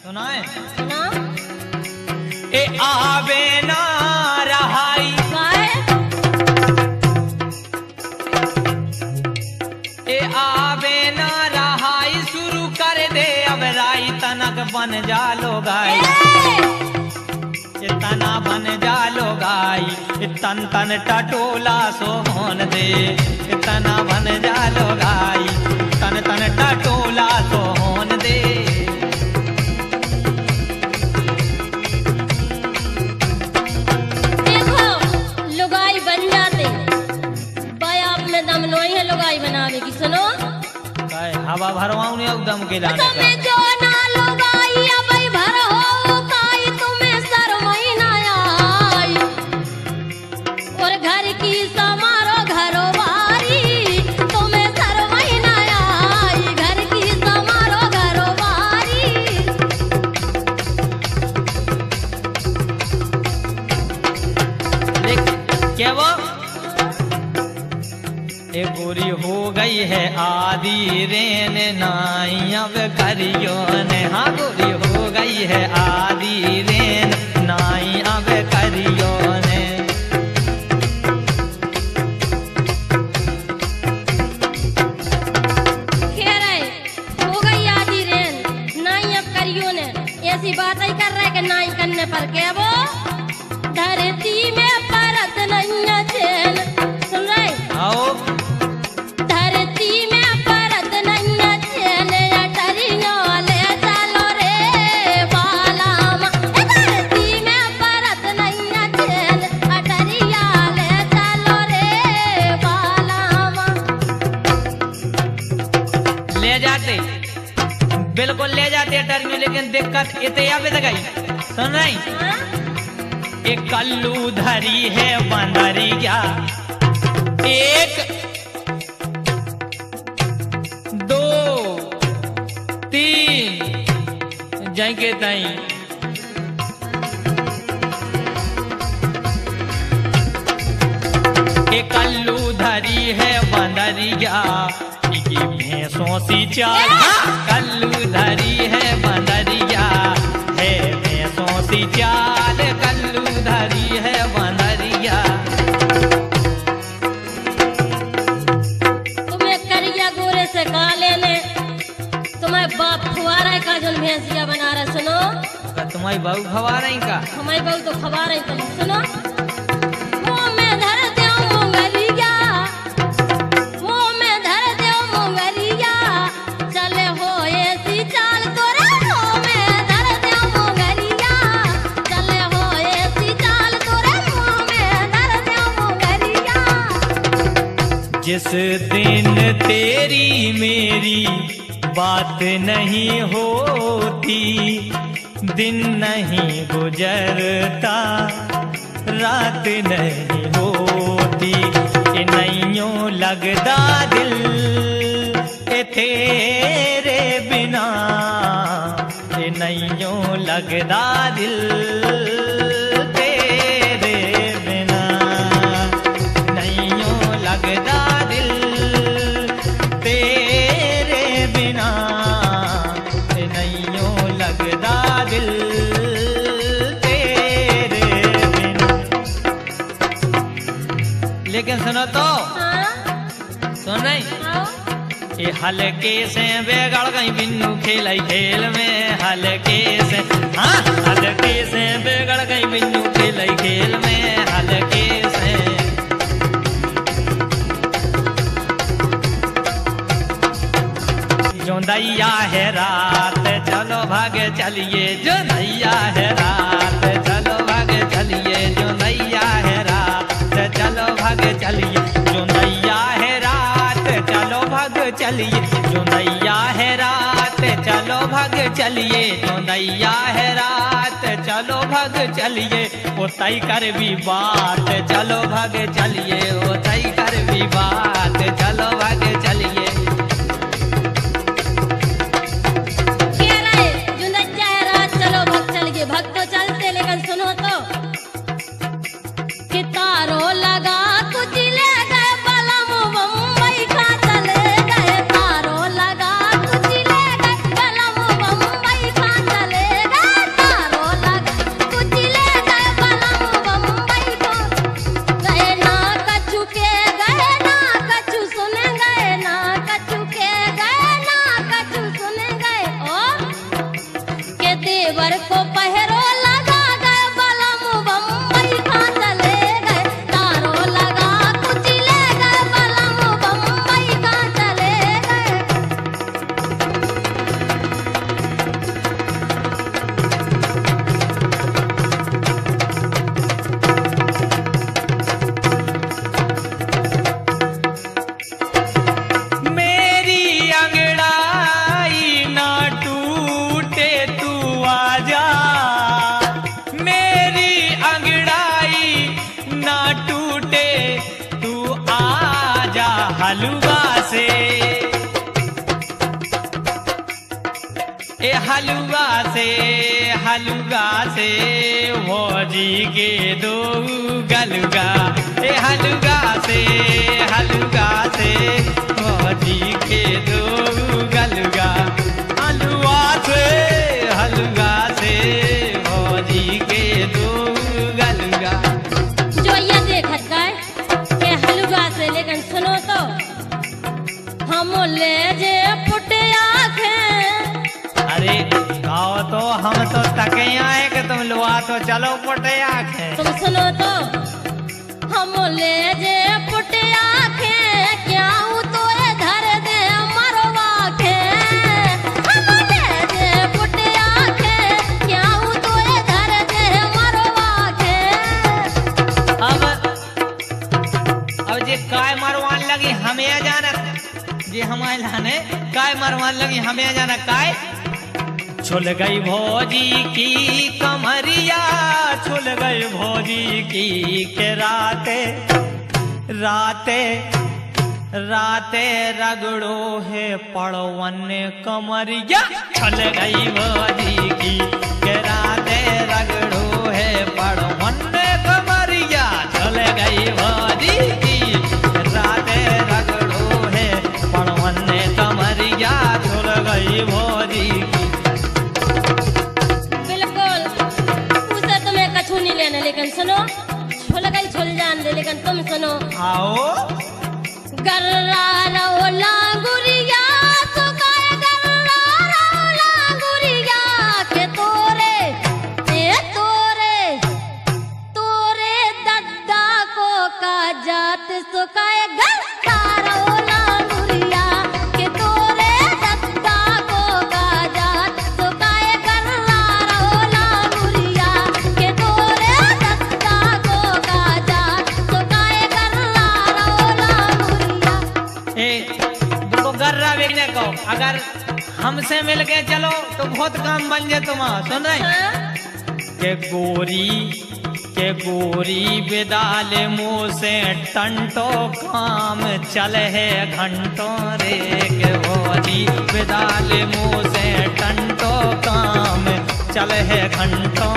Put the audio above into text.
सुनाए सुना ए आवे ना रहाई ए आवे ना रहाई शुरू कर दे अब राई तनक बन जा लो गाई तना बन जा लो गाई तन तन टटोला सोहन दे तना बन जा लो गाई तन तन टटोला सोहन दे देखो लुगाई बन जाते बाया अपने दम नोई है लुगाई बनावे की सुनो हवा भरवाऊं ने दम के लाने तुम्हें जो ना लुगाई अब भर हो काई तुम्हें शर्मई ना आई और घर की समारो घरवारी तुम्हें शर्मई ना आई घर की समारो घरवारी क्या वो ए गोरी हो गई है आदि रेन नाई अब करियो ने हाँ गोरी हो गई है आदि रेन नाई अब करियो ने खैर है हो गई आदि रेन नाई अब करियो ने ऐसी बात ही कर रहे कि नाई करने पर क्या वो धरती में परत नहीं चैन सुन रहे आओ धरती में परत नहीं चैन अटरियो ले चलो रे बालामा धरती में परत नहीं चैन अटरिया ले चलो रे बालामा ले जाते बिल्कुल ले जाते टर्मी लेकिन दिक्कत इतने अब गई सुन रही हाँ? एक कल्लू धरी है बंदरिया एक दो तीन जाएंगे तई एक कल्लू धरी है बंदरिया की भैंसों सी चाल कल्लू धरी है बंदरिया है भैंसों सी चाल कल्लू धरी है बंदरिया तुम्हें करिया गोरे से काले ने तुम्हें बाप खुआरा का जो भैंसिया बना रहा सुनो तुम्हारी बहू खवा रही का हमारी बहू तो खबा रही तुम सुनो मुंह में धर दो मुंगलिया मुंह में धर दो मुंगलिया चले हो ऐसी चाल तोरे मुंह में धर दो मुंगलिया चले हो ऐसी चाल तोरे मुंह में धर दो मुंगलिया जिस दिन तेरी मेरी बात नहीं होती दिन नहीं गुजरता रात नहीं होती ए नैयों लगदा दिल ए तेरे बिना ए नैयों लगदा दिल तेरे बिना नैयों लगदा दिल तेरे बिना ए नैयों लगदा दिल तेरे बिना लेकिन सुनो तो हाँ सुन नहीं आओ ये हल्के से बेगड़ गई बिन्नू खेलाई खेल में हल्के से हाँ हल्के से बेगड़ गई बिन्नू खेलाई खेल में हल्के से जो दैया है रात चलो भागे चलिए जो दैया है रात चलो भागे चलिए जो दैया है रात चलो भागे चलिए जो दैया है रात चलो भाग चलिए जो दैया है रात चलो भाग चलिए जो दैया है रात चलो भाग चलिए ओ तय कर भी बात चलो भाग चलिए ओ तय कर भी बात चलो भाग चलिए कह रहे जुंदज्जा है रात चलो भग चलिए भग तो चलते लेकिन सुनो तो कि तारो लगा कुछ ले गए बलम बम्बई का चले गए तारो लगा कुछ ले गए बलम बम्बई का चले देवर को पहरो लगा गए बलम बम्बई का चले गए तारो लगा कुछ ले गए बलम बम्बई का चले गए। मेरी अंगड़ाई ना टूटे तू आजा, मेरी अंगड़ाई ना टूटे तू आजा हलवा से, ए हलवा से हलवा से भौजी के दो गलगा, ए हलवा से भौजी के दो गलगा, हलवा से भौजी के दो गलगा। जो ये देखत गए के हलवा से, लेकिन सुनो तो हम ले जे पुटे आँखें। अरे गाओ तो हम तो तके आए कि तुम लुआ तो चलो पुटे आँखें। तुम सुनो तो हम ले जे पुटे आँखें क्या तो धर दे मरवा के, हम ले जे पुटे आँखें क्या तो धर दे मरवा के। अब जे काय मरवान लगी हमें अचानक, जे हमारे लाने काय मरवान लगी हमें अचानक काय छुल गई भौजी की कमरिया, छुल गई भौजी की के राते राते राते रगड़ो है पड़वन कमरिया, छुल गई भौजी की के राते रगड़ो है पड़वन कमरिया, छुल गई भौजी की राते रगड़ो है पड़वन कमरिया, छुल गई भौजी की। नहीं लेना, लेकिन सुनो छुल गई छुल जान दे, लेकिन तुम सुनो आओ गर्रा रो लांगुरिया सुकाए गर्रा रो लांगुरिया के तोरे तोरे दद्दा को का जात सुकाए गर्रा रो लांगुरिया के तोरे दद्दा को का जात सुकाए गर्रा रो लांगुरिया के तोरे दद्दा को का जात सुकाए गर्रा रो लांगुरिया। ए तुमको गर्रा बेचने को अगर हमसे मिल के चलो तो बहुत काम बन जाए। तुम सुन रहे के गोरी विदाले मुँह से टंटो काम चले है घंटों रे, के गोरी विदाले मुँह से टंटो काम चले है घंटों